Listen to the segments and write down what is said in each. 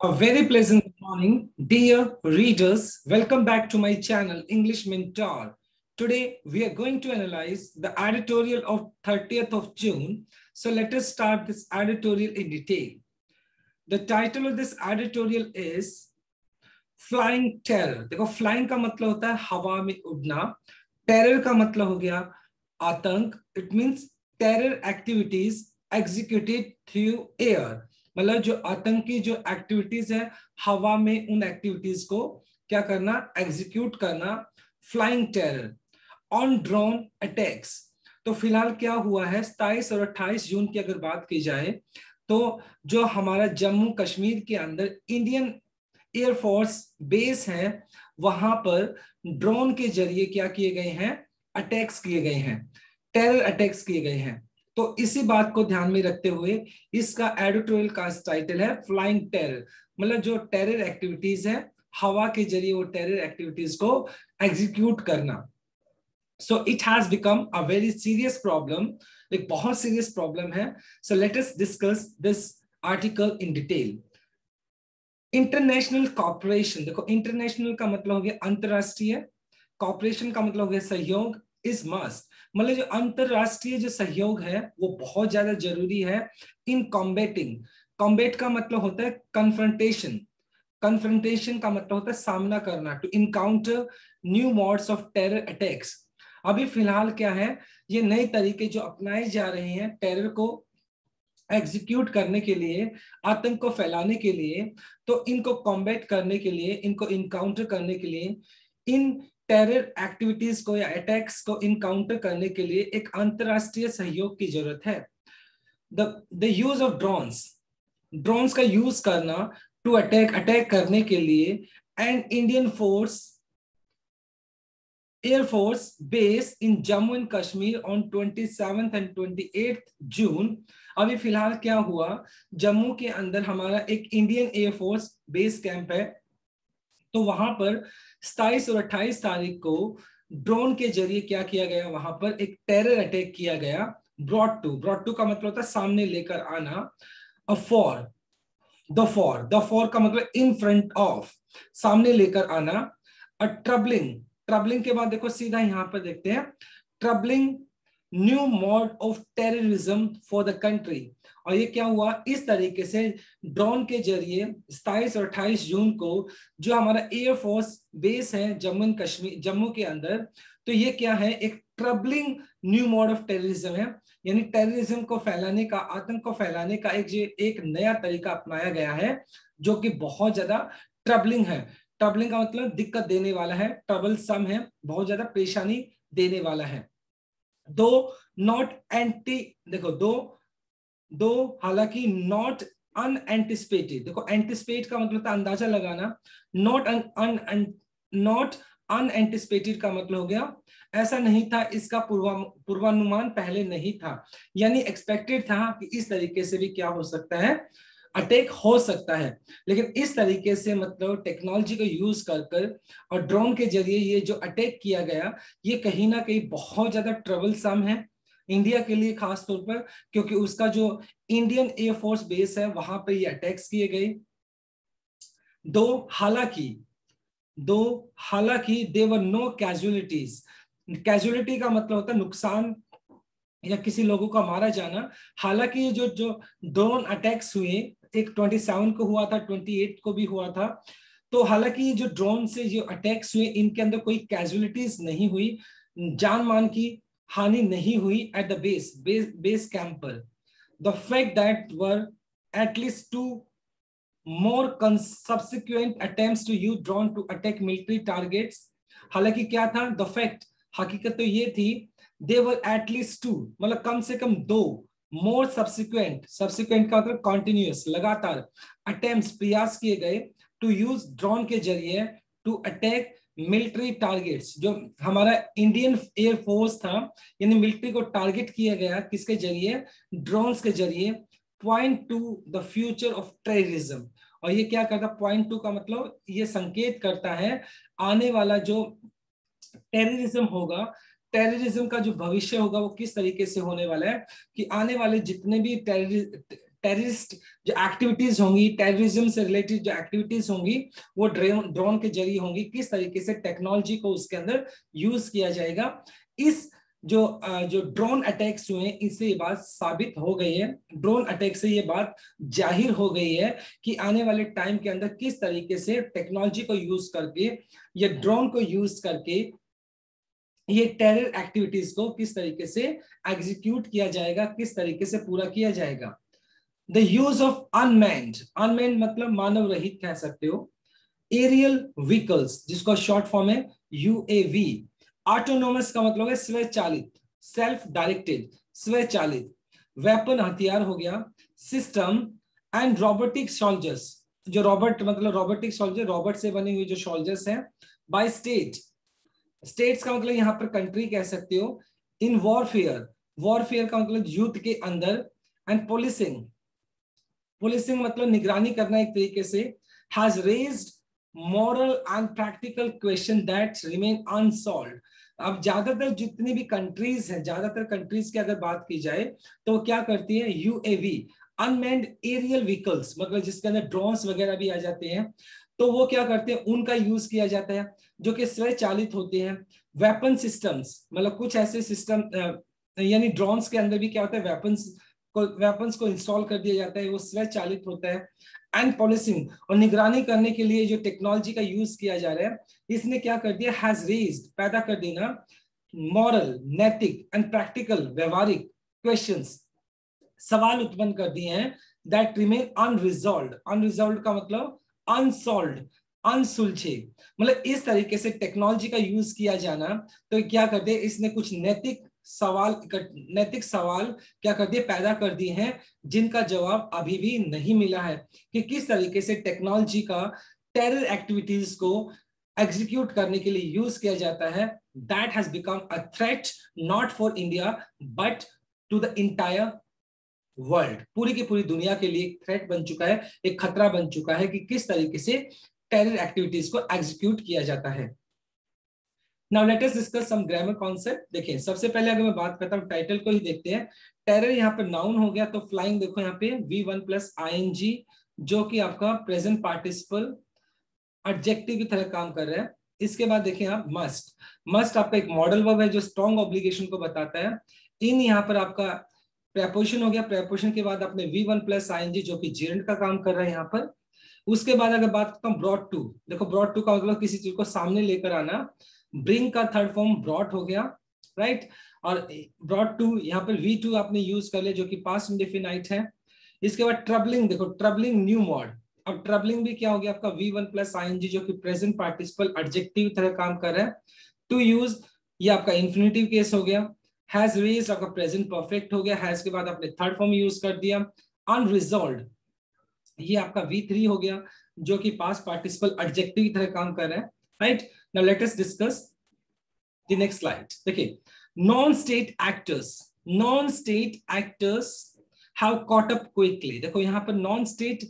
A very pleasant morning, dear readers. Welcome back to my channel, English Mentor. Today, we are going to analyze the editorial of 30th of June. So let us start this editorial in detail. The title of this editorial is Flying Terror. देखो, flying का मतलब होता है हवा में उड़ना. Terror का मतलब हो गया आतंक. It means terror activities executed through air. मतलब जो आतंकी जो एक्टिविटीज है हवा में, उन एक्टिविटीज को क्या करना, एग्जीक्यूट करना. Flying terror on drone attacks. तो फिलहाल क्या हुआ है, 27 और 28 जून की अगर बात की जाए तो जो हमारा जम्मू कश्मीर के अंदर इंडियन एयरफोर्स बेस है, वहां पर ड्रोन के जरिए क्या किए गए हैं, अटैक्स किए गए हैं, टेरर अटैक्स किए गए हैं. तो इसी बात को ध्यान में रखते हुए इसका एडिटोरियल का टाइटल है फ्लाइंग टेरर. मतलब जो टेरर एक्टिविटीज है, हवा के जरिए वो टेरर एक्टिविटीज को एग्जीक्यूट करना. So it has become a very serious problem. एक बहुत सीरियस प्रॉब्लम है. So let us discuss this article in detail. International cooperation. देखो, इंटरनेशनल का मतलब हो गया अंतरराष्ट्रीय, कॉपरेशन का मतलब हो गया सहयोग. इज मस्ट, मतलब जो अंतरराष्ट्रीय जो सहयोग है वो बहुत ज्यादा जरूरी है इन कॉम्बेटिंग. कॉम्बेट का मतलब होता है कन्फ्रंटेशन. कन्फ्रंटेशन का मतलब होता है सामना करना. To encounter new modes of terror attacks. अभी फिलहाल क्या है, ये नए तरीके जो अपनाए जा रहे हैं टेरर को एग्जीक्यूट करने के लिए, आतंक को फैलाने के लिए. तो इनको कॉम्बैट करने के लिए, इनको इनकाउंटर करने के लिए, इन टेरर एक्टिविटीज को या अटैक्स को इनकाउंटर करने के लिए एक अंतरराष्ट्रीय सहयोग की जरूरत है. The use of drones, drones का यूज करना टू अटैक करने के लिए. And Indian force Air Force base in Jammu and Kashmir on 27th and 28th June. अभी फिलहाल क्या हुआ, जम्मू के अंदर हमारा एक इंडियन एयरफोर्स बेस कैंप है. तो वहां पर 27 और 28 तारीख को ड्रोन के जरिए क्या किया गया, वहां पर एक टेरर अटैक किया गया. ब्रॉट टू का मतलब होता है सामने लेकर आना. फॉर द फॉर का मतलब इन फ्रंट ऑफ, सामने लेकर आना. अ ट्रबलिंग के बाद देखो सीधा यहां पर देखते हैं, troubling new mode of terrorism for the country. और ये क्या हुआ, इस तरीके से ड्रोन के जरिए 27 और 28 जून को जो हमारा एयरफोर्स बेस है जम्मू के अंदर, तो ये क्या है, एक troubling new mode of terrorism है. यानी टेररिज्म को फैलाने का, आतंक को फैलाने का एक नया तरीका अपनाया गया है जो कि बहुत ज्यादा ट्रबलिंग है. ट्रबलिंग का मतलब दिक्कत देने वाला है, ट्रबल सम है, बहुत ज्यादा परेशानी देने वाला है. दो नॉट एंटी, देखो दो हालांकि नॉट अनएंटिसिपेटेड. देखो एंटिसिपेट का मतलब था अंदाजा लगाना, नॉट अनएंटिसिपेटेड का मतलब हो गया ऐसा नहीं था, इसका पूर्वानुमान पहले नहीं था. यानी एक्सपेक्टेड था कि इस तरीके से भी क्या हो सकता है, अटैक हो सकता है. लेकिन इस तरीके से मतलब टेक्नोलॉजी को यूज कर और ड्रोन के जरिए ये जो अटैक किया गया, ये कहीं ना कहीं बहुत ज्यादा ट्रबलसम है इंडिया के लिए खास तौर पर, क्योंकि उसका जो इंडियन एयरफोर्स बेस है वहां पे ये अटैक्स किए गए. दो हालांकि देवर नो कैजुअलिटीज. कैजुअलिटी का मतलब होता है नुकसान या किसी लोगों का मारा जाना. हालांकि ये जो ड्रोन अटैक्स हुए, एक 27 को हुआ था, 28 को भी हुआ था. तो हालांकि ये जो ड्रोन से जो अटैक्स हुए, इनके अंदर कोई कैजुअलिटीज नहीं हुई, जान मान की हानि नहीं हुई एट द बेस कैंप पर. The fact that were at least to more subsequent attempts to use drone to attack military targets. हालांकि क्या था, द फैक्ट, हकीकत तो ये थी, दे वर एटलीस्ट टू मतलब कम से कम दो, मोर सब्सिक्वेंट का मतलब कॉन्टिन्यूअस, लगातार, अटेम्प्ट्स प्रयास किए गए टू यूज ड्रोन के जरिए टू अटैक मिलिट्री टारगेट्स. जो हमारा इंडियन एयरफोर्स था, यानी मिलिट्री को टारगेट किया गया किसके जरिए, ड्रोन्स के जरिए. Point two the future of terrorism. और ये क्या करता, पॉइंट टू का मतलब ये संकेत करता है आने वाला जो टेररिज्म होगा, टेररिज्म का जो भविष्य होगा वो किस तरीके से होने वाला है, कि आने वाले जितने भी टेररिस्ट जो एक्टिविटीज होंगी, टेररिज्म से रिलेटेड जो एक्टिविटीज होंगी वो ड्रोन के जरिए होंगी। किस तरीके से टेक्नोलॉजी को उसके अंदर यूज किया जाएगा, इस जो ड्रोन अटैक्स हुए इससे ये बात साबित हो गई है, ड्रोन अटैक से ये बात जाहिर हो गई है कि आने वाले टाइम के अंदर किस तरीके से टेक्नोलॉजी को यूज करके या ड्रोन को यूज करके ये टेरर एक्टिविटीज को किस तरीके से एग्जीक्यूट किया जाएगा, किस तरीके से पूरा किया जाएगा। The use of unmanned, unmanned मतलब मानव रहित कह सकते हो, एरियल व्हीकल्स जिसका शॉर्ट फॉर्म है यूएवी। ऑटोनोमस का मतलब है स्वचालित, सेल्फ डायरेक्टेड, स्वचालित। वेपन हथियार हो गया, सिस्टम एंड रोबोटिक सोल्जर्स, जो रोबोट मतलब रोबोटिक सोल्जर, रोबोट से बने हुए जो सोल्जर्स हैं। बाय स्टेट, स्टेट्स का मतलब यहां पर कंट्री कह सकते हो। इन वॉरफेयर, वॉरफेयर का मतलब युद्ध के अंदर। एंड पुलिसिंग, पुलिसिंग मतलब निगरानी करना एक तरीके से। Has raised moral and practical question that remain unsolved। अब ज्यादातर जितनी भी कंट्रीज हैं, ज्यादातर कंट्रीज की अगर बात की जाए तो क्या करती है, यूएवी अनमैन्ड एरियल व्हीकल्स, मतलब जिसके अंदर ड्रोन्स वगैरह भी आ जाते हैं, तो वो क्या करते हैं, उनका यूज किया जाता है जो कि स्वचालित होते हैं। वेपन सिस्टम्स मतलब कुछ ऐसे सिस्टम, यानी ड्रोन्स के अंदर भी क्या होता है, वेपन्स को इंस्टॉल कर दिया जाता है, वो स्वचालित होता है। एंड पॉलिसिंग और निगरानी करने के लिए जो टेक्नोलॉजी का यूज किया जा रहा है, इसने क्या कर दिया, हैज रेज्ड पैदा कर देना मॉरल, नैतिक एंड प्रैक्टिकल व्यवहारिक क्वेश्चंस, सवाल उत्पन्न कर दिए हैं दैट रिमेन अनरिजॉल्व्ड। अनरिजॉल्व्ड का मतलब अनसॉल्व्ड, अनसुलझे। मतलब इस तरीके से टेक्नोलॉजी का यूज किया जाना तो क्या कर दिया, इसने कुछ नैतिक सवाल क्या कर दिए, पैदा कर दिए हैं, जिनका जवाब अभी भी नहीं मिला है कि किस तरीके से टेक्नोलॉजी का टेरर एक्टिविटीज को एग्जीक्यूट करने के लिए यूज किया जाता है। That has become a threat not for India but to the entire world. पूरी की पूरी दुनिया के लिए एक थ्रेट बन चुका है, एक खतरा बन चुका है कि किस तरीके से टेरर एक्टिविटीज को एग्जीक्यूट किया जाता है। Now let us discuss some grammar concept। देखिए सबसे पहले अगर मैं बात करता हूँ टाइटल को ही देखते हैं। टेरर यहाँ पर नाउन हो गया, तो फ्लाइंग देखो यहाँ पे V1 प्लस ING जो कि आपका प्रेजेंट पार्टिसिपल एडजेक्टिव की तरह काम कर रहा है। इसके बाद देखिए आप मस्ट, मस्ट आपका एक मॉडल वर्ब है जो स्ट्रॉन्ग ऑब्लिगेशन को बताता है। इन यहाँ पर आपका प्रेपोजिशन हो गया, प्रेपोजिशन के बाद अपने V1 प्लस ING जो कि जेरेंट का काम कर रहा है यहाँ पर। उसके बाद अगर बात करता हूँ ब्रॉट टू, देखो ब्रॉट टू का मतलब किसी चीज को सामने लेकर आना। ब्रिंग का थर्ड फॉर्म ब्रॉट हो गया, राइट। और ब्रॉट टू यहाँ पर V2 आपने यूज कर लिया जो कि पास्ट इंडेफिनाइट है। इसके बाद ट्रबलिंग, देखो ट्रबलिंग न्यू मॉड। अब ट्रबलिंग भी क्या हो गया आपका V1 प्लस ING जो कि प्रेजेंट पार्टिसिपल एडजेक्टिव तरह काम कर रहा है। टू यूज ये आपका इंफिनिटिव केस हो गया। हैज रेज्ड आपका प्रेजेंट परफेक्ट हो गया, हैज के बाद आपने थर्ड फॉर्म यूज कर दिया। अनरिजॉल्व्ड ये आपका V3 हो गया जो कि पास्ट पार्टिसिपल एडजेक्टिव की तरह काम कर रहा है, right. Now let us discuss the next slide. देखिए non state actors, non state actors have caught up quickly. देखो यहाँ पर नॉन स्टेट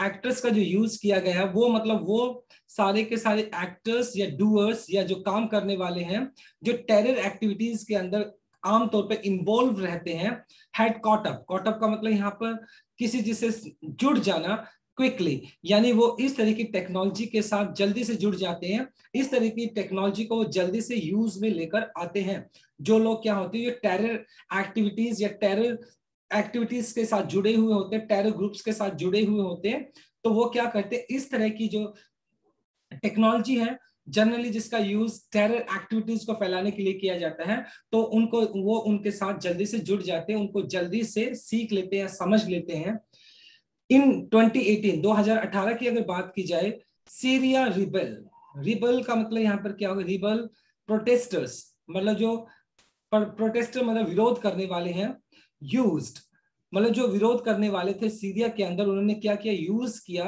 एक्टर्स का जो यूज किया गया है वो मतलब वो सारे के सारे एक्टर्स या डूअर्स या जो काम करने वाले हैं जो टेरर एक्टिविटीज के अंदर आमतौर पे इन्वॉल्व रहते हैं। Had caught up, caught up का मतलब यहाँ पर किसी चीज से जुड़ जाना क्विकली, यानी वो इस तरह की टेक्नोलॉजी के साथ जल्दी से जुड़ जाते हैं, इस तरह की टेक्नोलॉजी को वो जल्दी से यूज में लेकर आते हैं। जो लोग क्या होते हैं, जो टेरर एक्टिविटीज या टेरर एक्टिविटीज के साथ जुड़े हुए होते हैं, टेरर ग्रुप्स के साथ जुड़े हुए होते हैं, तो वो क्या करते हैं, इस तरह की जो टेक्नोलॉजी है जनरली जिसका यूज टेरर एक्टिविटीज को फैलाने के लिए किया जाता है, तो उनको वो उनके साथ जल्दी से जुड़ जाते हैं, उनको जल्दी से सीख लेते हैं, समझ लेते हैं। इन 2018 की अगर बात की जाए, सीरिया रिबेल, रिबेल का मतलब यहाँ पर क्या होगा, रिबेल प्रोटेस्टर्स मतलब जो प्रोटेस्टर मतलब विरोध करने वाले हैं। यूज्ड मतलब जो विरोध करने वाले थे सीरिया के अंदर, उन्होंने क्या किया, यूज किया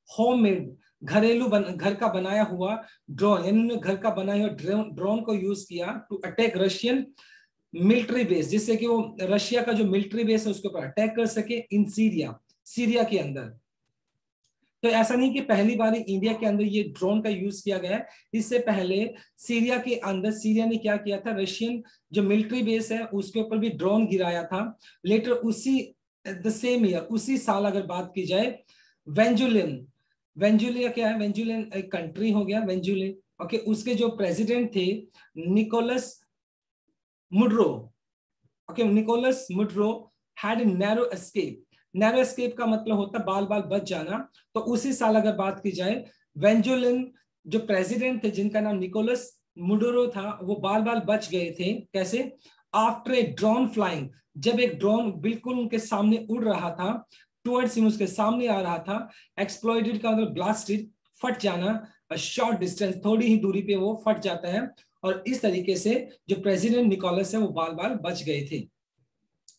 होममेड घरेलू घर का बनाया हुआ ड्रोन, यानी घर का बनाया हुआ ड्रोन को यूज किया to attack Russian military base, जिससे कि वो रशिया का जो मिलिट्री बेस है उसके ऊपर अटैक कर सके इन सीरिया, सीरिया के अंदर। तो ऐसा नहीं कि पहली बार इंडिया के अंदर ये ड्रोन का यूज किया गया है, इससे पहले सीरिया के अंदर सीरिया ने क्या किया था, रशियन जो मिलिट्री बेस है उसके ऊपर भी ड्रोन गिराया था। लेटर उसी द सेम ईयर, उसी साल अगर बात की जाए, वेंजुलिन, वेंजुलिया क्या है, वेंजुलिन एक कंट्री हो गया वेंजुलिन, ओके, उसके जो प्रेसिडेंट थे Nicolas Maduro, okay, Nicolas Maduro had narrow escape, narrow escape का मतलब होता है बाल बाल बच जाना, तो उसी साल अगर बात की जाए, वेंजुलिन जो प्रेसिडेंट थे जिनका नाम निकोलस मुडोरो था, वो बाल बाल बच गए थे, कैसे, आफ्टर ए ड्रोन फ्लाइंग, जब एक ड्रोन बिल्कुल उनके सामने उड़ रहा था, टुवर्ड्स हिम, उसके सामने आ रहा था, एक्सप्लॉइटेड का मतलब ब्लास्टेड, फट जाना, शॉर्ट डिस्टेंस, थोड़ी ही दूरी पे वो फट जाता है, और इस तरीके से जो प्रेसिडेंट निकोलस है वो बाल बाल बच गए थे।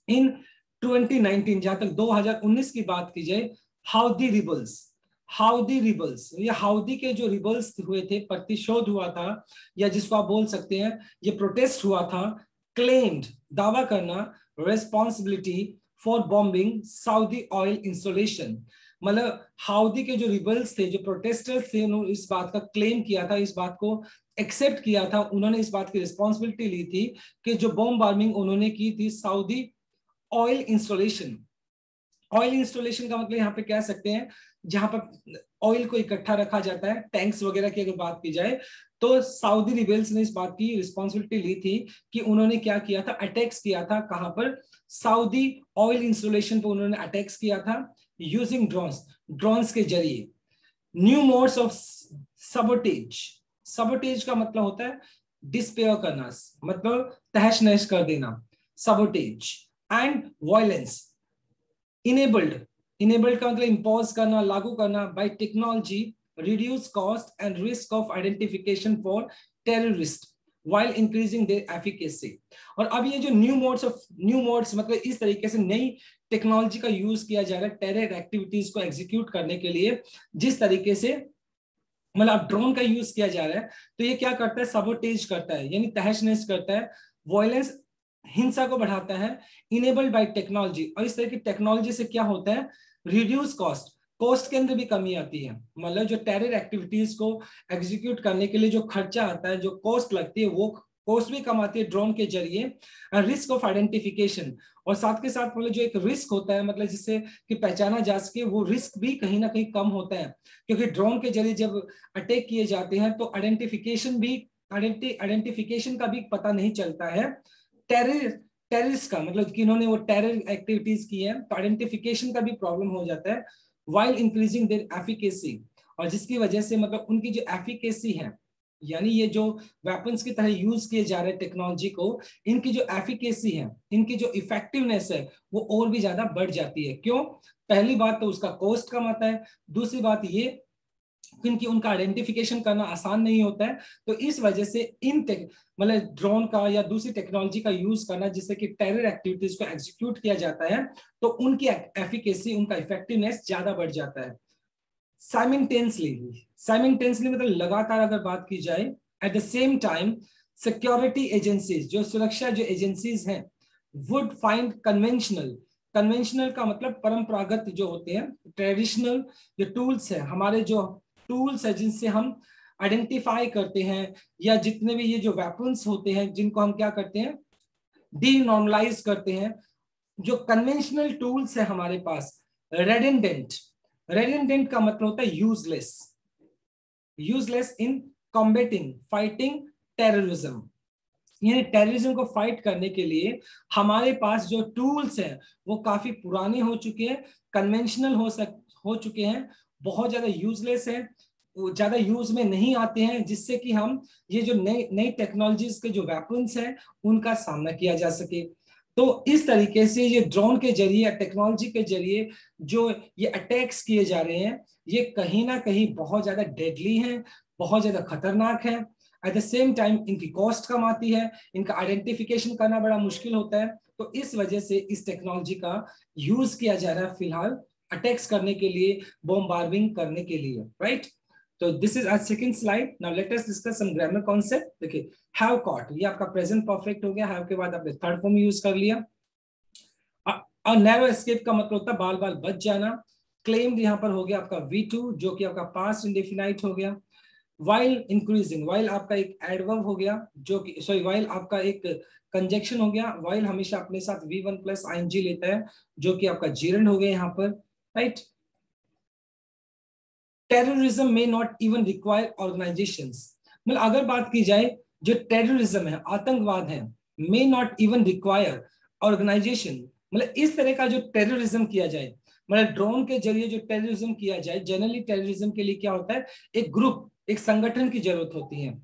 इन 2019, जहां तक 2019 की बात की जाए, हाउदी रिबल्स, हाउदी रिबल्स, ये हाउदी के जो रिबल्स हुए थे, प्रतिशोध हुआ था, या जिसको आप बोल सकते हैं ये प्रोटेस्ट हुआ था, क्लेम्ड, दावा करना, responsibility for bombing Saudi oil installation, मतलब हाउदी के जो रिबल्स थे, जो प्रोटेस्टर्स थे, उन्होंने इस बात का क्लेम किया था, इस बात को एक्सेप्ट किया था, उन्होंने इस बात की रिस्पॉन्सिबिलिटी ली थी कि जो बॉम्ब बार्मिंग उन्होंने की थी Saudi oil installation, oil installation का मतलब यहाँ पे कह सकते हैं जहां पर ऑयल को इकट्ठा रखा जाता है, टैंक्स वगैरह की अगर बात की जाए, तो सऊदी रिबेल्स ने इस बात की रिस्पॉन्सिबिलिटी ली थी कि उन्होंने क्या किया था, अटैक्स किया था, कहां पर, सऊदी ऑयल इंस्टॉलेशन पर उन्होंने अटैक्स किया था यूजिंग ड्रोन्स, ड्रोन्स के जरिए। New modes of sabotage, sabotage का मतलब होता है डिस्पेयर करना, मतलब तहस नहस कर देना, sabotage and violence, enabled, enabled का मतलब इंपोज करना, लागू करना, bye technology reduce cost and risk of identification for terrorist while increasing their efficacy। और अब ये जो न्यू मोड्स मतलब इस तरीके से नई टेक्नोलॉजी का यूज किया जा रहा है टेरर एक्टिविटीज को एग्जीक्यूट करने के लिए, जिस तरीके से मतलब ड्रोन का यूज किया जा रहा है, तो ये क्या करता है, सबोटेज करता है, यानी तहस नहस करता है, वायलेंस, हिंसा को बढ़ाता है, इनेबल्ड बाय टेक्नोलॉजी, और इस तरह की टेक्नोलॉजी से क्या होता है, रिड्यूस कॉस्ट, कॉस्ट के अंदर भी कमी आती है, मतलब जो टेरर एक्टिविटीज को एग्जीक्यूट करने के लिए जो खर्चा आता है, जो कॉस्ट लगती है, वो कॉस्ट भी कम आती है ड्रोन के जरिए, रिस्क ऑफ आइडेंटिफिकेशन, और साथ के साथ मतलब जो एक रिस्क होता है, मतलब जिससे कि पहचाना जा सके, वो रिस्क भी कहीं ना कहीं कम होता है, क्योंकि ड्रोन के जरिए जब अटैक किए जाते हैं तो आइडेंटिफिकेशन का भी पता नहीं चलता है, टेररिस्ट का मतलब कि इन्होंने वो टेरर एक्टिविटीज की है, तो आइडेंटिफिकेशन का भी प्रॉब्लम हो जाता है, वाइल इंक्रीजिंग देयर एफिकेसी, और जिसकी वजह से मतलब उनकी जो एफिकेसी है, यानी ये जो वेपन्स की तरह यूज किए जा रहे हैं टेक्नोलॉजी को, इनकी जो एफिकेसी है, इनकी जो इफेक्टिवनेस है, वो और भी ज्यादा बढ़ जाती है। क्यों? पहली बात तो उसका कॉस्ट कम आता है, दूसरी बात ये क्योंकि उनका आइडेंटिफिकेशन करना आसान नहीं होता है, तो इस वजह से इन मतलब ड्रोन का या दूसरी टेक्नोलॉजी का यूज करना जिससे कि टेरर एक्टिविटीज को एग्जीक्यूट किया जाता है, तो उनकी एफिकेसी, उनका इफेक्टिवनेस ज्यादा बढ़ जाता है। साइमल्टेनियसली मतलब लगातार अगर बात की जाए, at the same time security agencies, जो सुरक्षा जो एजेंसीज हैं, वुड फाइंड कन्वेंशनल, कन्वेंशनल का मतलब परंपरागत जो होते हैं, ट्रेडिशनल जो टूल्स है, हमारे जो टूल्स है जिनसे हम आइडेंटिफाई करते हैं, या जितने भी ये जो वेपन्स होते हैं जिनको हम क्या करते हैं, डीनॉर्मलाइज करते हैं, जो कन्वेंशनल टूल्स है हमारे पास, रेडेंडेंट, रेडेंडेंट का मतलब होता है यूजलेस, यूजलेस इन कॉम्बेटिंग फाइटिंग टेररिज्म, यानी टेररिज्म को फाइट करने के लिए हमारे पास जो टूल्स हैं वो काफी पुराने हो चुके हैं, कन्वेंशनल हो चुके हैं, बहुत ज्यादा यूजलेस है, ज्यादा यूज में नहीं आते हैं, जिससे कि हम ये जो नई नई टेक्नोलॉजीज के जो वेपन्स हैं उनका सामना किया जा सके। तो इस तरीके से ये ड्रोन के जरिए, टेक्नोलॉजी के जरिए जो ये अटैक्स किए जा रहे हैं, ये कहीं ना कहीं बहुत ज्यादा डेडली हैं, बहुत ज्यादा खतरनाक है, एट द सेम टाइम इनकी कॉस्ट कम आती है, इनका आइडेंटिफिकेशन करना बड़ा मुश्किल होता है, तो इस वजह से इस टेक्नोलॉजी का यूज किया जा रहा है फिलहाल अटैक्स करने के लिए, बॉम्बार्डिंग करने के लिए, राइट। तो दिस इज आज second slide. Now let us discuss some grammar concept. देखिए, हैव कॉट, ये आपका प्रेजेंट परफेक्ट हो गया, हैव के बाद आपने थर्ड फॉर्म यूज कर लिया। नैरो एस्केप का मतलब होता है बाल बाल बच जाना। क्लेम्ड यहाँ पर हो गया आपका V2 जो कि आपका पास्ट इंडेफिनाइट हो गया। वाइल इंक्रीजिंग, वाइल आपका एक एडवर्ब हो गया, जो कि सॉरी वाइल आपका एक कंजक्शन हो गया, वाइल हमेशा अपने साथ V1 प्लस ing लेता है, जो कि आपका gerund हो गया यहाँ पर, राइट। टेररिज्म में नॉट इवन रिक्वायर ऑर्गेनाइजेशंस, मतलब अगर बात की जाए जो टेररिज्म है, आतंकवाद है, may not even require organisation, मतलब इस तरह का जो टेररिज्म किया जाए, मतलब ड्रोन के जरिए जो टेररिज्म किया जाए, जनरली टेररिज्म के लिए क्या होता है, एक ग्रुप, एक संगठन की जरूरत होती है।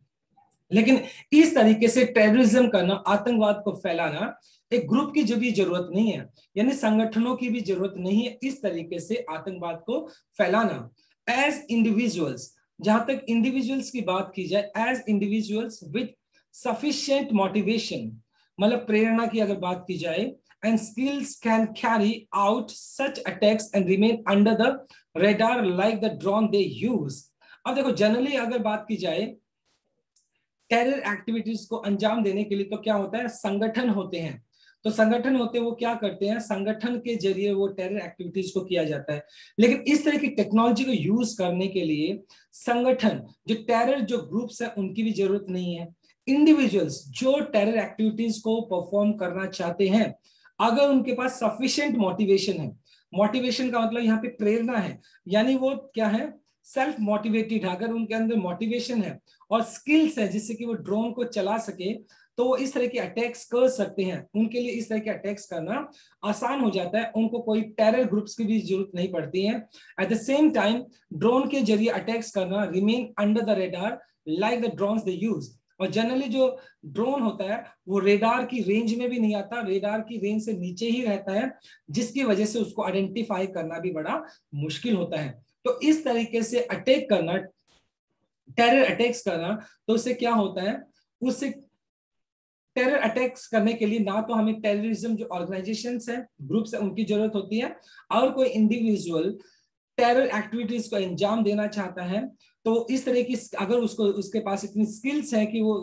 लेकिन इस तरीके से टेररिज्म करना, आतंकवाद को फैलाना, एक ग्रुप की जो भी जरूरत नहीं है, यानी संगठनों की भी जरूरत नहीं है इस तरीके से आतंकवाद को फैलाना। एज इंडिविजुअल्स, जहां तक इंडिविजुअल्स की बात की जाए, as individuals with sufficient motivation, मतलब प्रेरणा की अगर बात की जाए, and skills can carry out such attacks and remain under the radar like the drone they use. अब देखो जनरली अगर बात की जाए टेरर एक्टिविटीज को अंजाम देने के लिए तो क्या होता है, संगठन होते हैं। तो संगठन होते हैं वो क्या करते हैं, संगठन के जरिए वो टेरर एक्टिविटीज को किया जाता है। लेकिन इस तरह की टेक्नोलॉजी को यूज करने के लिए संगठन, जो टेरर जो ग्रुप्स है, उनकी भी जरूरत नहीं है। इंडिविजुअल्स जो टेरर एक्टिविटीज को परफॉर्म करना चाहते हैं, अगर उनके पास सफिशिएंट मोटिवेशन है, मोटिवेशन का मतलब यहाँ पे प्रेरणा है, यानी वो क्या है, सेल्फ मोटिवेटेड, अगर उनके अंदर मोटिवेशन है और स्किल्स है जिससे कि वो ड्रोन को चला सके, तो वो इस तरह के अटैक्स कर सकते हैं। उनके लिए इस तरह के अटैक्स करना आसान हो जाता है, उनको कोई टेरर ग्रुप्स की भी जरूरत नहीं पड़ती है। At the same time drone के जरिए अटैक्स करना remain under the radar like the drones they use. और जनरली जो ड्रोन होता है वो रेडार की रेंज में भी नहीं आता, रेडार की रेंज से नीचे ही रहता है, जिसकी वजह से उसको आइडेंटिफाई करना भी बड़ा मुश्किल होता है। तो इस तरीके से अटैक करना, टेरर अटैक्स करना, तो उससे क्या होता है, उससे टेरर अटैक्स करने के लिए ना तो हमें टेररिज्म जो ऑर्गेनाइजेशंस है, ग्रुप्स है, उनकी जरूरत होती है, और कोई इंडिविजुअल टेरर एक्टिविटीज को अंजाम देना चाहता है तो इस तरह की, अगर उसको उसके पास इतनी स्किल्स है कि वो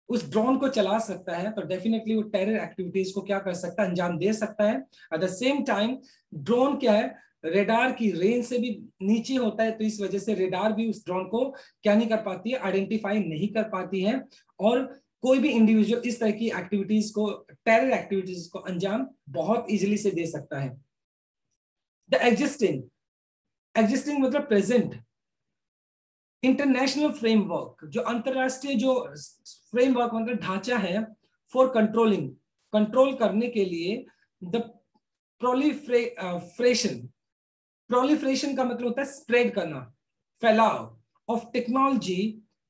उस ड्रोन को चला सकता है, तो डेफिनेटली वो टेरर एक्टिविटीज को क्या कर सकता है, अंजाम दे सकता है। At the same time drone क्या है, रेडार की रेंज से भी नीचे होता है, तो इस वजह से रेडार भी उस ड्रोन को क्या नहीं कर पाती है, आइडेंटिफाई नहीं कर पाती है, और कोई भी इंडिविजुअल इस तरह की एक्टिविटीज को, टेरर एक्टिविटीज को अंजाम बहुत इजीली से दे सकता है। द एग्जिस्टिंग, एग्जिस्टिंग मतलब प्रेजेंट, इंटरनेशनल फ्रेमवर्क, जो अंतरराष्ट्रीय जो फ्रेमवर्क मतलब ढांचा है, फॉर कंट्रोलिंग, कंट्रोल करने के लिए, द प्रोलिफरेशन, प्रोलिफरेशन का मतलब होता है स्प्रेड करना, फैलाव of technology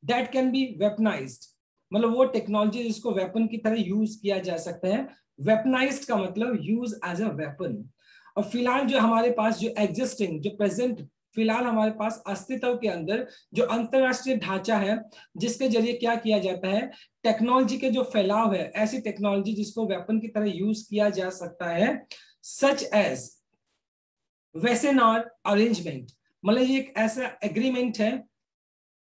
that can be weaponised, मतलब वो टेक्नोलॉजी जिसको वेपन की तरह यूज किया जा सकता है। वेपनाइज्ड का मतलब यूज एज अ वेपन। और फिलहाल जो हमारे पास जो एग्जिस्टिंग, जो प्रेजेंट, फिलहाल हमारे पास अस्तित्व के अंदर जो अंतरराष्ट्रीय ढांचा है, जिसके जरिए क्या किया जाता है, टेक्नोलॉजी के जो फैलाव है, ऐसी टेक्नोलॉजी जिसको वेपन की तरह यूज किया जा सकता है, सच एज वेसेनार अरेंजमेंट, मतलब ये एक ऐसा एग्रीमेंट है,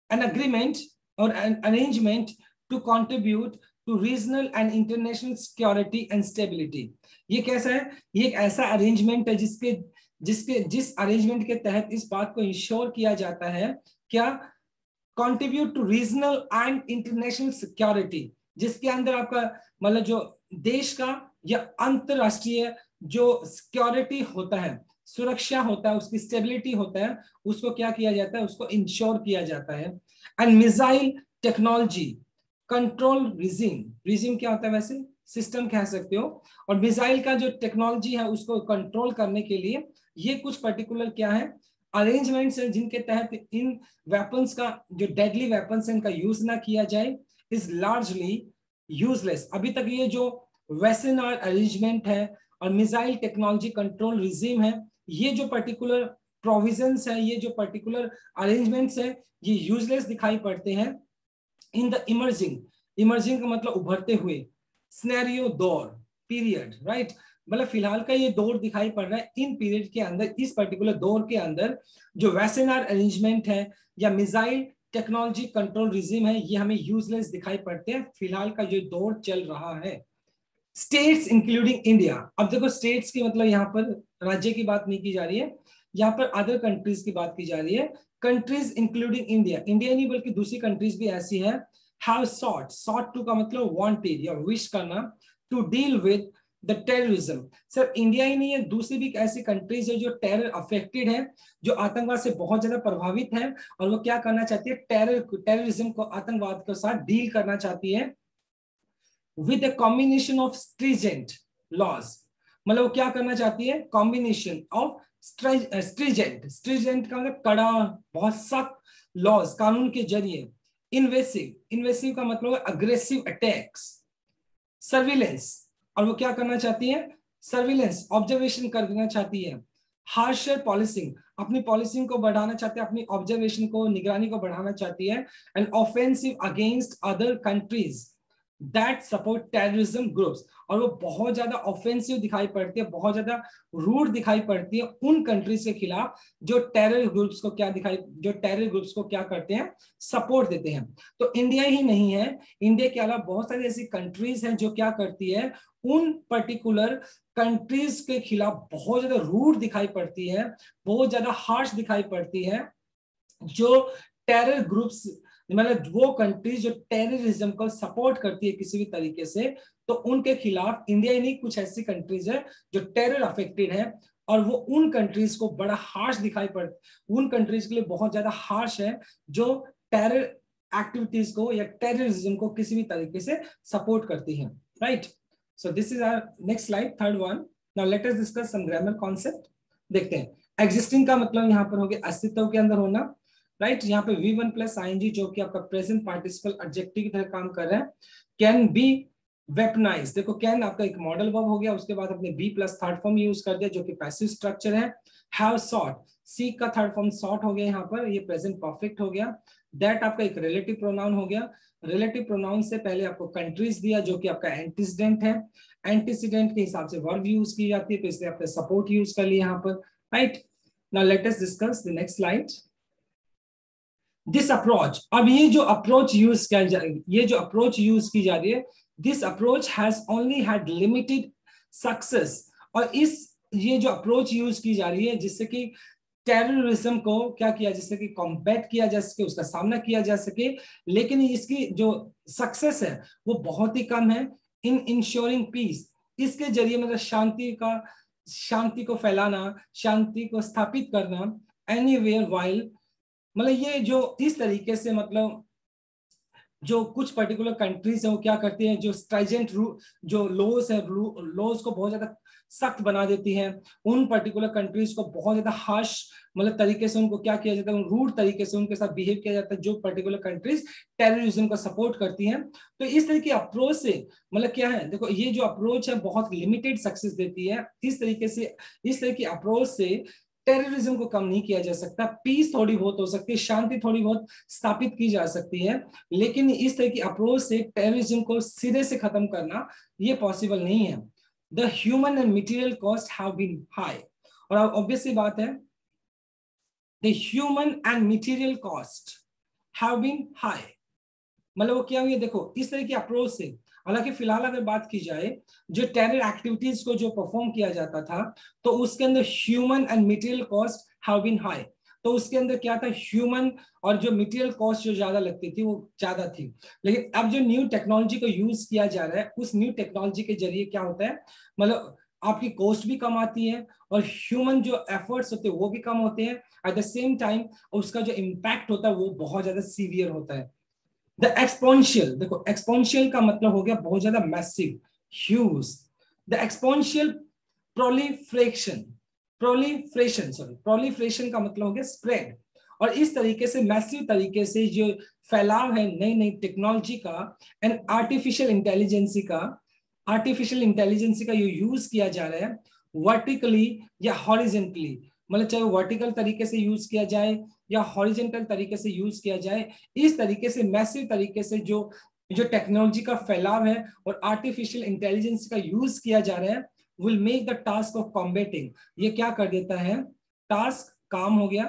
एन अग्रीमेंट और an arrangement to contribute to regional and international security and stability. ये कैसा है, ये एक ऐसा अरेंजमेंट है जिसके जिसके जिस अरेंजमेंट के तहत इस बात को इंश्योर किया जाता है, क्या, contribute to regional and international security, जिसके अंदर आपका मतलब जो देश का या अंतरराष्ट्रीय जो सिक्योरिटी होता है, सुरक्षा होता है, उसकी स्टेबिलिटी होता है, उसको क्या किया जाता है, उसको इंश्योर किया जाता है। And missile technology control regime, regime क्या होता है वैसे, सिस्टम कह सकते हो, और मिसाइल का जो टेक्नोलॉजी है उसको कंट्रोल करने के लिए ये कुछ पर्टिकुलर क्या है, अरेंजमेंट्स है, जिनके तहत इन वेपन्स का, जो डेडली वेपन्स है, इनका यूज ना किया जाए, इज लार्जली यूजलेस। अभी तक ये जो वेसेनार अरेंजमेंट है और मिसाइल टेक्नोलॉजी कंट्रोल रिजिम है, ये जो पर्टिकुलर प्रोविजंस है, ये जो पर्टिकुलर अरेंजमेंट्स है, ये यूजलेस दिखाई पड़ते हैं इन द इमर्जिंग, इमर्जिंग का मतलब उभरते हुए, सिनेरियो, दौर, पीरियड, राइट, मतलब फिलहाल का ये दौर दिखाई पड़ रहा है, इन पीरियड के अंदर, इस पर्टिकुलर दौर के अंदर जो वेसेनार अरेंजमेंट है या मिसाइल टेक्नोलॉजी कंट्रोल रिजिम है, ये हमें यूजलेस दिखाई पड़ते हैं फिलहाल का जो दौर चल रहा है। स्टेट्स इंक्लूडिंग इंडिया, अब देखो स्टेट्स की मतलब यहाँ पर राज्य की बात नहीं की जा रही है, यहाँ पर अदर कंट्रीज की बात की जा रही है। कंट्रीज इंक्लूडिंग इंडिया, इंडिया नहीं बल्कि दूसरी कंट्रीज भी ऐसी है हैव सॉट टू का मतलब वांटेड या विश करना, to deal with the terrorism. Sir India ही नहीं है, दूसरी भी ऐसी कंट्रीज है जो टेरर अफेक्टेड है, जो आतंकवाद से बहुत ज्यादा प्रभावित है, और वो क्या करना चाहती है, टेररिज्म को, आतंकवाद के साथ डील करना चाहती है with a combination of stringent laws. मतलब वो क्या करना चाहती है, कॉम्बिनेशन ऑफ स्ट्रिजेंट का मतलब कड़ा, बहुत सख्त लॉज, कानून के जरिए, इन्वेसिव का मतलब अग्रेसिव अटैक्स, सर्विलेंस, और वो क्या करना चाहती है, सर्विलेंस ऑब्जर्वेशन करना चाहती है, हार्शर पॉलिसिंग, अपनी पॉलिसिंग को बढ़ाना चाहती है, अपनी ऑब्जर्वेशन को, निगरानी को बढ़ाना चाहती है, and offensive against other countries that support terrorism groups, और वो बहुत ज्यादा ऑफेंसिव दिखाई पड़ती है, बहुत ज्यादा रूड दिखाई पड़ती है उन कंट्रीज के खिलाफ जो टेरर ग्रुप्स को क्या करते हैं, सपोर्ट देते हैं। तो इंडिया ही नहीं है, इंडिया के अलावा बहुत सारी ऐसी कंट्रीज हैं जो क्या करती है, उन पर्टिकुलर कंट्रीज के खिलाफ बहुत ज्यादा रूड दिखाई पड़ती है, बहुत ज्यादा हार्श दिखाई पड़ती है, जो टेरर ग्रुप्स, मतलब वो कंट्रीज जो टेररिज्म को सपोर्ट करती है किसी भी तरीके से, तो उनके खिलाफ इंडिया ही नहीं, कुछ ऐसी कंट्रीज है जो टेरर अफेक्टेड है, और वो उन कंट्रीज को बड़ा हार्श दिखाई पड़ता, उन कंट्रीज के लिए बहुत ज्यादा हार्श है जो टेरर एक्टिविटीज को या टेररिज्म को किसी भी तरीके से सपोर्ट करती है, right. So this is our next slide, third one. Now let us discuss some grammar concept. देखते हैं, एग्जिस्टिंग का मतलब यहाँ पर हो गया अस्तित्व के अंदर होना, राइट। यहाँ पे V1 प्लस आईएनजी जो कि आपका प्रेजेंट पार्टिसिपल एडजेक्टिव की तरह काम कर रहा है, कैन बी वेपनाइज, देखो कैन आपका एक मॉडल वर्ब हो गया, उसके बाद अपने B plus third form use कर दिया जो कि पैसिव स्ट्रक्चर है। हैव सॉट, सी का थर्ड फॉर्म सॉट हो गया, यहाँ पर ये प्रेजेंट परफेक्ट हो गया। दैट आपका एक रिलेटिव प्रोनाउन हो गया, रिलेटिव प्रोनाउन से पहले आपको कंट्रीज दिया जो कि आपका एंटीसीडेंट है, एंटीसीडेंट के हिसाब से वर्ब यूज की जाती है, तो इसलिए आपने सपोर्ट यूज कर लिया यहाँ पर, right. Now let us discuss the next slide. This approach, अब ये जो अप्रोच यूज किया जा ये जो अप्रोच यूज की जा रही है, this approach has only had limited success, और ये जो अप्रोच यूज की जा रही है जिससे कि टेररिज्म को क्या किया, जिससे कि कॉम्बैट किया जा सके, उसका सामना किया जा सके, लेकिन इसकी जो सक्सेस है वो बहुत ही कम है। इन इंश्योरिंग पीस, इसके जरिए मतलब शांति को फैलाना, शांति को स्थापित करना, एनीवेयर वाइल, मतलब ये जो इस तरीके से, मतलब जो कुछ पर्टिकुलर कंट्रीज है वो क्या करती हैं, जो स्ट्राइजेंट जो लॉज है, लॉज को बहुत ज्यादा सख्त बना देती हैं, उन पर्टिकुलर कंट्रीज को बहुत ज्यादा हार्श मतलब तरीके से उनको क्या किया जाता है, रूड तरीके से उनके साथ बिहेव किया जाता है, जो पर्टिकुलर कंट्रीज टेररिज्म को सपोर्ट करती हैं। तो इस तरह की अप्रोच से मतलब क्या है, देखो ये जो अप्रोच है बहुत लिमिटेड सक्सेस देती है, इस तरह की अप्रोच से टेररिज्म को कम नहीं किया जा सकता, पीस थोड़ी बहुत हो सकती है, शांति थोड़ी बहुत स्थापित की जा सकती है, लेकिन इस तरह की अप्रोच से टेररिज्म को सिरे से खत्म करना ये पॉसिबल नहीं है। The human and material cost have been high, और ऑब्वियसली बात है, the human and material cost have been high, मतलब वो क्या हुई, देखो इस तरह की अप्रोच से, हालांकि फिलहाल अगर बात की जाए जो टेरर एक्टिविटीज को जो परफॉर्म किया जाता था, तो उसके अंदर human and material cost have been high, तो उसके अंदर क्या था, ह्यूमन और जो मटेरियल कॉस्ट जो ज्यादा लगती थी वो ज्यादा थी। लेकिन अब जो न्यू टेक्नोलॉजी को यूज किया जा रहा है, उस न्यू टेक्नोलॉजी के जरिए क्या होता है, मतलब आपकी कॉस्ट भी कम आती है और ह्यूमन जो एफर्ट्स होते हैं वो भी कम होते हैं, एट द सेम टाइम उसका जो इम्पैक्ट होता है वो बहुत ज्यादा सीवियर होता है। द एक्सपोनेंशियल, देखो एक्सपोनेंशियल का मतलब हो गया बहुत ज्यादा massive, huge. The exponential proliferation का मतलब हो गया स्प्रेड, और इस तरीके से मैसिव तरीके से जो फैलाव है नई नई टेक्नोलॉजी का एंड आर्टिफिशियल इंटेलिजेंसी का जो यूज किया जा रहा है वर्टिकली या हॉरिजेंटली, मतलब चाहे वर्टिकल तरीके से यूज किया जाए या हॉरिजेंटल तरीके से यूज किया जाए, इस तरीके से मैसिव तरीके से जो टेक्नोलॉजी का फैलाव है और आर्टिफिशियल इंटेलिजेंस का यूज किया जा रहा है, will make the task of combating, ये क्या कर देता है, टास्क काम हो गया,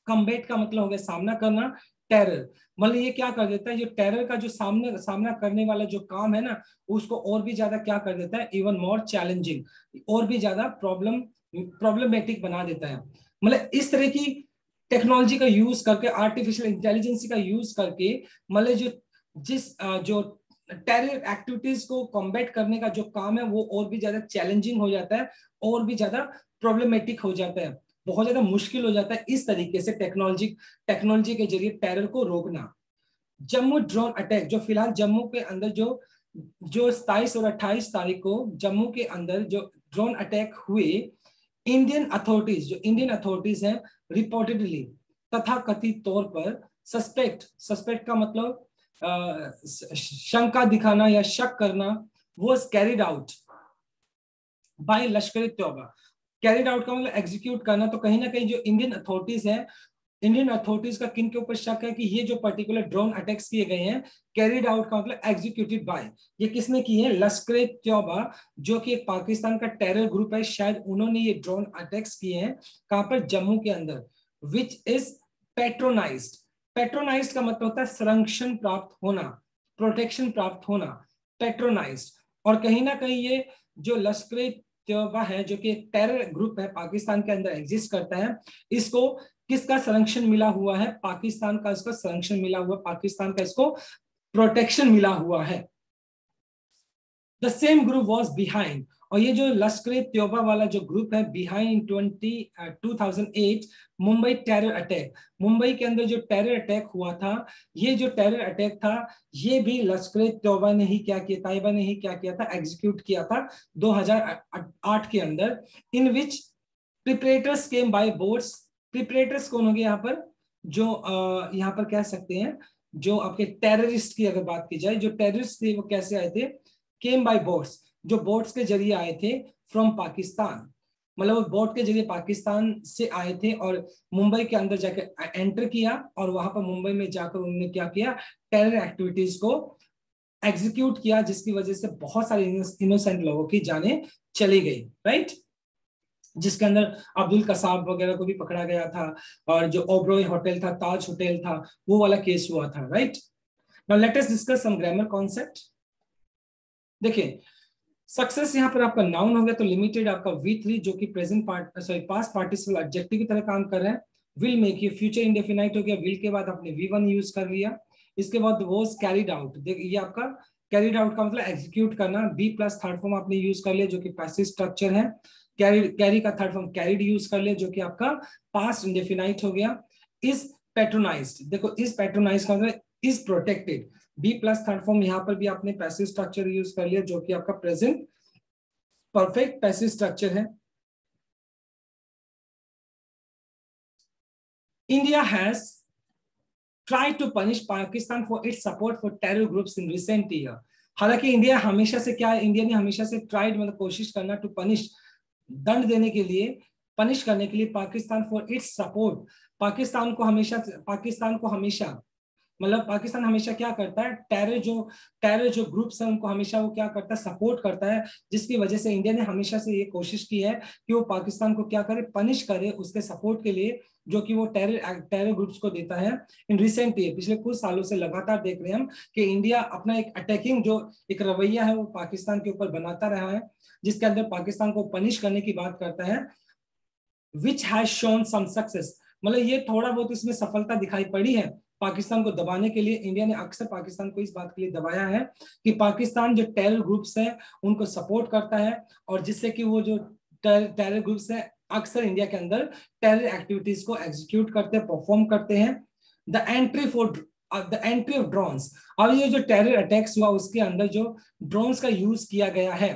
कॉम्बेट का मतलब हो गया सामना करना, टेरर मतलब ये क्या कर देता है, जो टेरर का जो सामना करने वाला जो काम है ना, उसको और भी ज्यादा क्या कर देता है, इवन मोर चैलेंजिंग, और भी ज्यादा प्रॉब्लमेटिक बना देता है। मतलब इस तरह की टेक्नोलॉजी का यूज करके, आर्टिफिशियल इंटेलिजेंस का यूज करके, मतलब जो जिस जो टेरर एक्टिविटीज को कॉम्बैट करने का जो काम है वो और भी ज्यादा चैलेंजिंग हो जाता है, और भी ज्यादा प्रॉब्लमेटिक हो जाता है, बहुत ज्यादा मुश्किल हो जाता है इस तरीके से टेक्नोलॉजी के जरिए टेरर को रोकना। जम्मू ड्रोन अटैक, जो फिलहाल जम्मू के अंदर जो जो 27 और 28 तारीख को जम्मू के अंदर जो ड्रोन अटैक हुए, जो इंडियन अथॉरिटीज हैं, रिपोर्टेडली तथा कथित तौर पर सस्पेक्ट का मतलब शंका दिखाना या शक करना, वो कैरिड आउट बाय लश्कर तौबा। कैरिड आउट का मतलब एग्जीक्यूट करना। तो कहीं ना कहीं जो इंडियन अथॉरिटीज का किन के ऊपर शक है कि ये जो पर्टिकुलर ड्रोन अटैक्स किए गए हैं, कैरिड आउट का मतलब एग्जीक्यूटेड बाय, ये किसने किए हैं? लश्कर तौबा, जो कि एक पाकिस्तान का टेरर ग्रुप है, शायद उन्होंने ये ड्रोन अटैक्स किए हैं। कहां पर? जम्मू के अंदर। Which is पेट्रोनाइज्ड। पेट्रोनाइज्ड का मतलब होता है संरक्षण प्राप्त होना, प्रोटेक्शन प्राप्त होना, पेट्रोनाइज्ड। और कहीं ना कहीं ये जो लश्कर तौबा है, जो कि एक टेरर ग्रुप है, पाकिस्तान के अंदर एग्जिस्ट करता है, इसको किसका संरक्षण मिला हुआ है? पाकिस्तान का इसका संरक्षण मिला हुआ, पाकिस्तान का इसको प्रोटेक्शन मिला हुआ है। The same group was behind, और ये जो लश्कर तौबा वाला जो ग्रुप है, behind 2008 Mumbai terror attack. Mumbai के अंदर जो टेरर अटैक हुआ था, ये जो टेरर अटैक था, ये भी लश्कर तौबा ने ही क्या किया, ताइबा ने ही क्या किया था, एग्जीक्यूट किया था 2008 के अंदर। In which perpetrators came by boats. Perpetrators कौन हो गए यहाँ पर? जो यहाँ पर कह सकते हैं, जो आपके टेररिस्ट की अगर बात की जाए, जो टेररिस्ट थे वो कैसे आए थे? केम बाय बोट्स, जो बोट्स के जरिए आए थे फ्रॉम पाकिस्तान, मतलब वो बोट के जरिए पाकिस्तान से आए थे और मुंबई के अंदर जाकर एंटर किया, और वहां पर मुंबई में जाकर उन्होंने क्या किया? टेरर एक्टिविटीज को एग्जीक्यूट किया, जिसकी वजह से बहुत सारे इनोसेंट लोगों की जानें चली गई, राइट? जिसके अंदर अब्दुल कसाब वगैरह को भी पकड़ा गया था, और जो ओबरॉय होटल था, ताज होटल था, वो वाला केस हुआ था, right? Now let us discuss some grammar concept. देखिए, सक्सेस यहाँ पर आपका नाउन हो गया, तो लिमिटेड आपका V3 जो कि प्रेजेंट पास्ट पार्टिसिपल एडजेक्टिव की तरह काम कर रहा है। विल मेक, ये फ्यूचर इंडेफिनाइट हो गया, विल के बाद आपने V1 यूज कर लिया। इसके बाद वॉज कैरिड आउट, देखिए ये आपका कैरिड आउट का मतलब एग्जीक्यूट करना, बी प्लस थर्ड फॉर्म आपने यूज कर लिया जो कि पैसिव स्ट्रक्चर है। कैरी का थर्ड फॉर्म कैरिड यूज कर लिया जो कि आपका पास्ट इंडेफिनाइट हो गया। इज पैट्रोनाइज्ड, देखो इज पैट्रोनाइज्ड का मतलब is protected, B plus third form यहां पर भी आपने पैसिव स्ट्रक्चर यूज कर लिया जो कि आपका प्रेजेंट परफेक्ट पैसिव स्ट्रक्चर है। India has tried to punish Pakistan for its support for terror groups in recent year। हालांकि इंडिया हमेशा से क्या है, इंडिया ने हमेशा से ट्राइड मतलब कोशिश करना टू पनिश, दंड देने के लिए, पनिश करने के लिए Pakistan for its support. Pakistan को हमेशा मतलब पाकिस्तान हमेशा क्या करता है, टेरर जो ग्रुप्स हैं उनको हमेशा वो क्या करता है, सपोर्ट करता है, जिसकी वजह से इंडिया ने हमेशा से ये कोशिश की है कि वो पाकिस्तान को क्या करे, पनिश करे उसके सपोर्ट के लिए, जो कि वो टेरर ग्रुप्स को देता है। इन रिसेंट ईयर, पिछले कुछ सालों से लगातार देख रहे हैं हम कि इंडिया अपना एक अटैकिंग जो एक रवैया है वो पाकिस्तान के ऊपर बनाता रहा है, जिसके अंदर पाकिस्तान को पनिश करने की बात करता है। Which has shown some success, मतलब ये थोड़ा बहुत इसमें सफलता दिखाई पड़ी है। पाकिस्तान को दबाने के लिए इंडिया ने अक्सर पाकिस्तान को इस बात के लिए दबाया है कि पाकिस्तान जो टेरर ग्रुप्स है उनको सपोर्ट करता है, और जिससे कि वो जो टेरर ग्रुप्स है अक्सर इंडिया के अंदर टेरर एक्टिविटीज को एग्जीक्यूट करते हैं, परफॉर्म करते हैं। द एंट्री ऑफ ड्रोन्स, अब ये जो टेरर अटैक्स हुआ उसके अंदर जो ड्रोन्स का यूज किया गया है,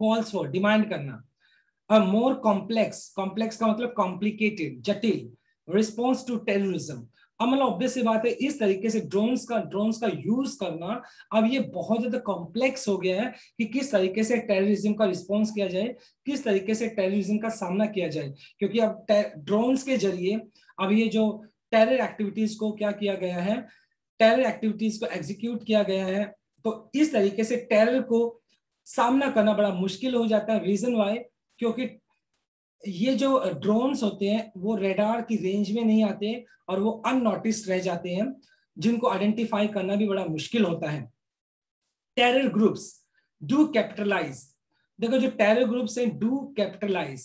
कॉल्स फॉर, डिमांड करना, a more कॉम्प्लेक्स का मतलब कॉम्प्लिकेटेड, जटिल, रिस्पॉन्स टू टेररिज्म। अब मतलब ऑब्वियस सी बात है, इस तरीके से ड्रोन्स का यूज करना अब ये बहुत ज्यादा कॉम्प्लेक्स हो गया है कि किस तरीके से टेररिज्म का रिस्पॉन्स किया जाए, किस तरीके से टेररिज्म का सामना किया जाए, क्योंकि अब ड्रोन्स के जरिए अब ये जो टेरर एक्टिविटीज को क्या किया गया है, टेरर एक्टिविटीज को एग्जीक्यूट किया गया है। तो इस तरीके से टेरर को सामना करना बड़ा मुश्किल हो जाता है। रीजन वाई, क्योंकि ये जो ड्रोन्स होते हैं वो रेडार की रेंज में नहीं आते और वो अननोटिस्ड रह जाते हैं, जिनको आइडेंटिफाई करना भी बड़ा मुश्किल होता है। टेरर ग्रुप्स डू कैपिटलाइज, देखो जो टेरर ग्रुप्स हैं डू कैपिटलाइज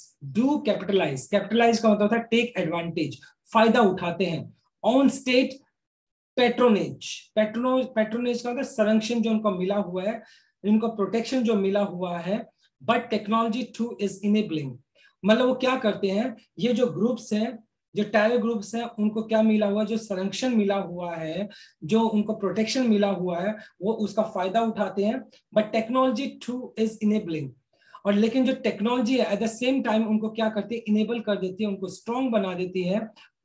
का मतलब होता है टेक एडवांटेज, फायदा उठाते हैं, ऑन स्टेट पेट्रोनेज का संरक्षण जो उनको मिला हुआ है, उनको प्रोटेक्शन जो मिला हुआ है, but technology two is enabling. मतलब वो क्या करते हैं, ये जो ग्रुप्स हैं, जो टेरर ग्रुप्स हैं, उनको क्या मिला हुआ है, जो संरक्षण मिला हुआ है, जो उनको प्रोटेक्शन मिला हुआ है, वो उसका फायदा उठाते हैं, but technology two is enabling. और लेकिन जो टेक्नोलॉजी है एट द सेम टाइम उनको क्या करती है, इनेबल कर देती है, उनको स्ट्रॉन्ग बना देती है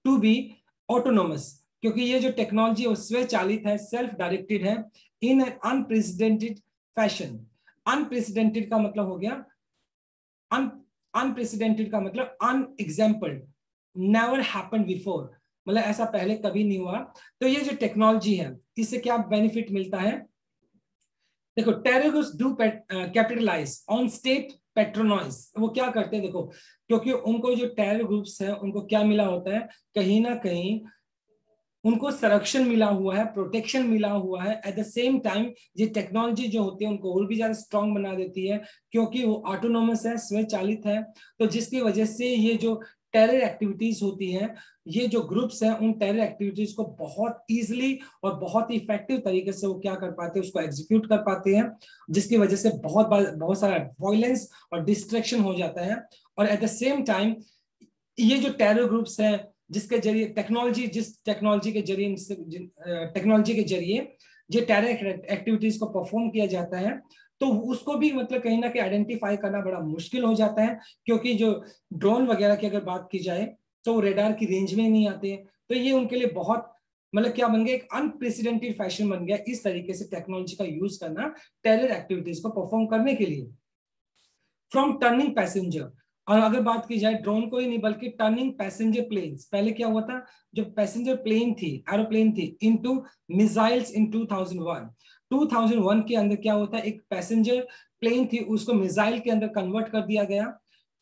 टू बी ऑटोनोमस, क्योंकि ये जो टेक्नोलॉजी है स्वचालित है, सेल्फ डायरेक्टेड है, in an unprecedented fashion. Unprecedented का मतलब हो गया अनप्रेसिडेंटेड का मतलब अनएग्जाम्पल्ड, नेवर हैपेंड बिफोर, मतलब ऐसा पहले कभी नहीं हुआ। तो ये जो टेक्नोलॉजी है इससे क्या बेनिफिट मिलता है, देखो terrorist do capitalize on state patronize. वो क्या करते हैं देखो, क्योंकि उनको जो टेरर ग्रुप्स है उनको क्या मिला होता है, कहीं ना कहीं उनको संरक्षण मिला हुआ है, प्रोटेक्शन मिला हुआ है, एट द सेम टाइम ये टेक्नोलॉजी जो होती है उनको और भी ज्यादा स्ट्रांग बना देती है, क्योंकि वो ऑटोनोमस है, स्वचालित है। तो जिसकी वजह से ये जो टेरर एक्टिविटीज होती हैं, ये जो ग्रुप्स हैं, उन टेरर एक्टिविटीज को बहुत इजीली और बहुत ही इफेक्टिव तरीके से वो क्या कर पाते हैं, उसको एग्जीक्यूट कर पाते हैं, जिसकी वजह से बहुत सारा वायलेंस और डिस्ट्रैक्शन हो जाता है। और एट द सेम टाइम ये जो टेरर ग्रुप्स हैं, जिसके जरिए टेक्नोलॉजी के जरिए जो टेरर एक्टिविटीज को परफॉर्म किया जाता है, तो उसको भी मतलब कहीं ना कहीं आइडेंटिफाई करना बड़ा मुश्किल हो जाता है, क्योंकि जो ड्रोन वगैरह की अगर बात की जाए तो वो रेडार की रेंज में नहीं आते। तो ये उनके लिए बहुत मतलब क्या बन गया, एक अनप्रेसिडेंटेड फैशन बन गया इस तरीके से टेक्नोलॉजी का यूज करना टेरर एक्टिविटीज को परफॉर्म करने के लिए। फ्रॉम टर्निंग पैसेंजर, और अगर बात की जाए ड्रोन को ही नहीं बल्कि टर्निंग पैसेंजर प्लेन्स, पहले क्या हुआ था, जो पैसेंजर प्लेन थी, एरोप्लेन थी, इनटू मिसाइल्स इन 2001 के अंदर क्या होता है, एक पैसेंजर प्लेन थी उसको मिसाइल के अंदर कन्वर्ट कर दिया गया।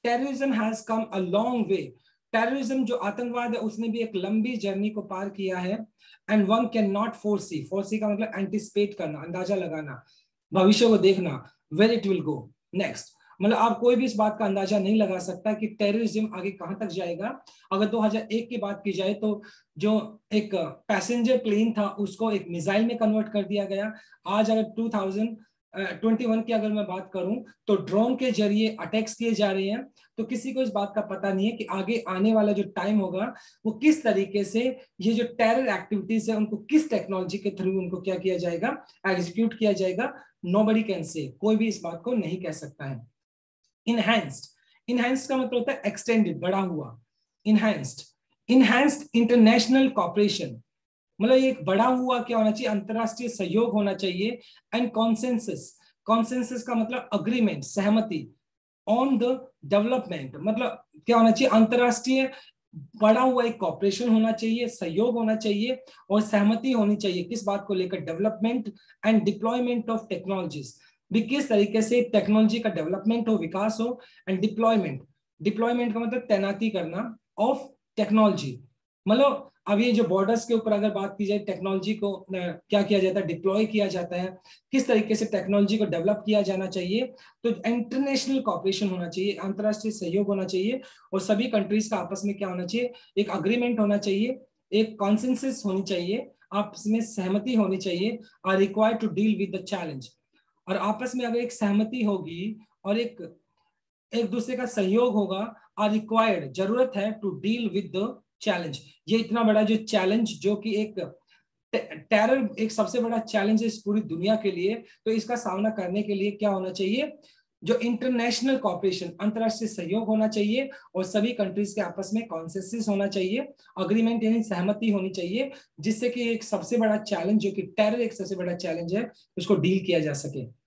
Terrorism has come a long way, terrorism जो आतंकवाद है उसने भी एक लंबी जर्नी को पार किया है। And one can not foresee, foresee का मतलब एंटिसिपेट करना, अंदाजा लगाना, भविष्य को देखना, where it will go next. मतलब आप कोई भी इस बात का अंदाजा नहीं लगा सकता कि टेररिज्म आगे कहां तक जाएगा। अगर 2001 की बात की जाए तो जो एक पैसेंजर प्लेन था उसको एक मिसाइल में कन्वर्ट कर दिया गया। आज अगर 2021 की अगर मैं बात करूं तो ड्रोन के जरिए अटैक्स किए जा रहे हैं। तो किसी को इस बात का पता नहीं है कि आगे आने वाला जो टाइम होगा वो किस तरीके से ये जो टेरर एक्टिविटीज है उनको किस टेक्नोलॉजी के थ्रू उनको क्या किया जाएगा, एग्जीक्यूट किया जाएगा। नोबडी कैन से, कोई भी इस बात को नहीं कह सकता है। इनहैंस्ड, इनहैंस्ड का मतलब होता है एक्सटेंडेड, बड़ा हुआ। इनहैंस्ड, इनहैंस्ड इंटरनेशनल कॉपरेशन, मतलब एक बड़ा हुआ क्या होना चाहिए, अंतरराष्ट्रीय सहयोग होना चाहिए। एंड कॉन्सेंसस, कॉन्सेंसस का मतलब अग्रीमेंट, सहमति। ऑन द डेवलपमेंट, मतलब क्या होना चाहिए, अंतरराष्ट्रीय बड़ा हुआ एक कॉपरेशन होना चाहिए, सहयोग होना चाहिए और सहमति होनी चाहिए किस बात को लेकर, development and deployment of technologies, भी किस तरीके से टेक्नोलॉजी का डेवलपमेंट हो, विकास हो। एंड डिप्लॉयमेंट, डिप्लॉयमेंट का मतलब तैनाती करना ऑफ टेक्नोलॉजी, मतलब अब ये जो बॉर्डर्स के ऊपर अगर बात की जाए टेक्नोलॉजी को क्या किया जाता है, डिप्लॉय किया जाता है, किस तरीके से टेक्नोलॉजी को डेवलप किया जाना चाहिए। तो इंटरनेशनल कॉपरेशन होना चाहिए, अंतरराष्ट्रीय सहयोग होना चाहिए और सभी कंट्रीज का आपस में क्या होना चाहिए, एक अग्रीमेंट होना चाहिए, एक कॉन्सेंसस होनी चाहिए, आपस में सहमति होनी चाहिए। Are required to deal with the challenge, और आपस में अगर एक सहमति होगी और एक एक दूसरे का सहयोग होगा, आर रिक्वायर्ड जरूरत है, to deal with the challenge. ये इतना बड़ा जो चैलेंज जो कि एक टेरर एक सबसे बड़ा चैलेंज है इस पूरी दुनिया के लिए, तो इसका सामना करने के लिए क्या होना चाहिए, जो इंटरनेशनल कॉपरेशन, अंतरराष्ट्रीय सहयोग होना चाहिए और सभी कंट्रीज के आपस में कॉन्सेंसस होना चाहिए, अग्रीमेंट यानी सहमति होनी चाहिए, जिससे कि एक सबसे बड़ा चैलेंज जो कि टेरर एक सबसे बड़ा चैलेंज है उसको डील किया जा सके।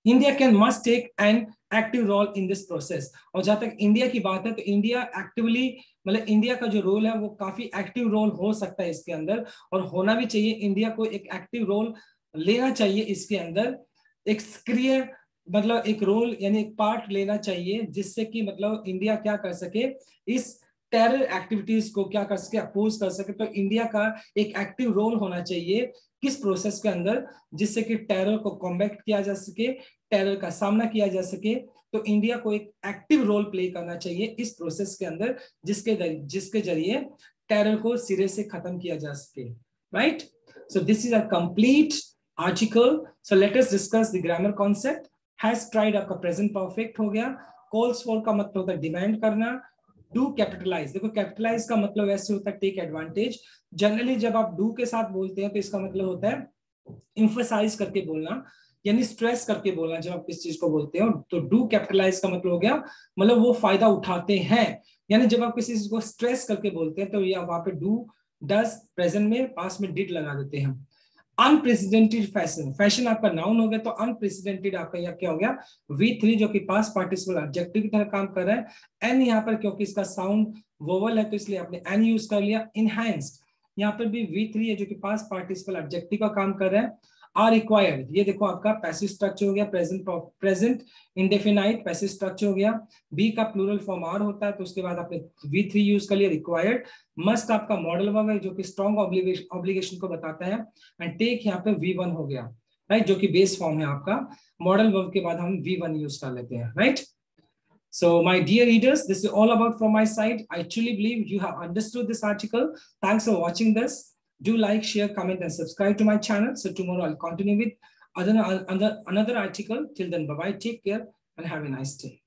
India can must take an active role in this process, और जहां तक इंडिया की बात है तो इंडिया एक्टिवली, मतलब इंडिया का जो रोल है वो काफी एक्टिव रोल हो सकता है इसके अंदर, और होना भी चाहिए। इंडिया को एक एक्टिव रोल लेना चाहिए इसके अंदर, एक सक्रिय मतलब एक रोल यानी एक पार्ट लेना चाहिए, जिससे कि मतलब इंडिया क्या कर सके, इस टेरर एक्टिविटीज को क्या कर सके, अपोज कर सके। तो इंडिया का एक एक्टिव रोल होना चाहिए किस प्रोसेस के अंदर, जिससे कि टेरर को कॉम्बैट किया जा सके, टेरर का सामना किया जा सके। तो इंडिया को एक एक्टिव रोल प्ले करना चाहिए इस प्रोसेस के अंदर, जिसके जरिए टेरर को सिरे से खत्म किया जा सके। right? So this is a complete article. So let us discuss the grammar concept. Has tried आपका present perfect हो गया. Calls for का मतलब होता है डिमांड करना. Do capitalize, देखो capitalize का मतलब ऐसे होता है take advantage. जनरली जब आप do के साथ बोलते हैं तो इसका मतलब होता है emphasize करके बोलना, यानी स्ट्रेस करके बोलना. जब आप किस चीज को बोलते हो तो डू कैपिटलाइज का मतलब हो गया मतलब वो फायदा उठाते हैं. यानी जब आप किसी चीज को स्ट्रेस करके बोलते हैं तो या वहां पे डू डज प्रेजेंट में पास में डिड लगा देते हैं. अनप्रेसिडेंटेड फैशन, फैशन आपका नाउन हो गया तो अनप्रेसिडेंटेड आपका यहाँ क्या हो गया V3 जो कि पास्ट पार्टिसिपल ऑब्जेक्टिव की तरह काम कर रहा है. एन यहाँ पर क्योंकि इसका साउंड वोवल है तो इसलिए आपने एन यूज कर लिया. इनहैंस्ड यहाँ पर भी V3 है जो कि पास्ट पार्टिसिपल ऑब्जेक्टिव का काम कर रहा है. आर रिक्वायर्ड, ये देखो आपका पैसिव स्ट्रक्चर हो गया. प्रेजेंट इंडेफिनाइट पैसिव स्ट्रक्चर हो गया. बी का प्लूरल फॉर्म आर होता है तो उसके बाद आपने V3 यूज कर लिया. रिक्वायर्ड. मस्ट आपका मॉडल वर्ब है जो कि स्ट्रॉन्ग ऑब्लिगेशन को बताता है. एंड टेक यहाँ पे V1 हो गया, राइट, जो कि बेस फॉर्म है आपका. मॉडल वर्ब के बाद हम V1 यूज कर लेते हैं, right. So my dear readers, this is all about from my side. I truly believe you have understood this article. Thanks for watching this. Do like, share, comment, and subscribe to my channel. So tomorrow I'll continue with another article. Till then, bye-bye. Take care and have a nice day.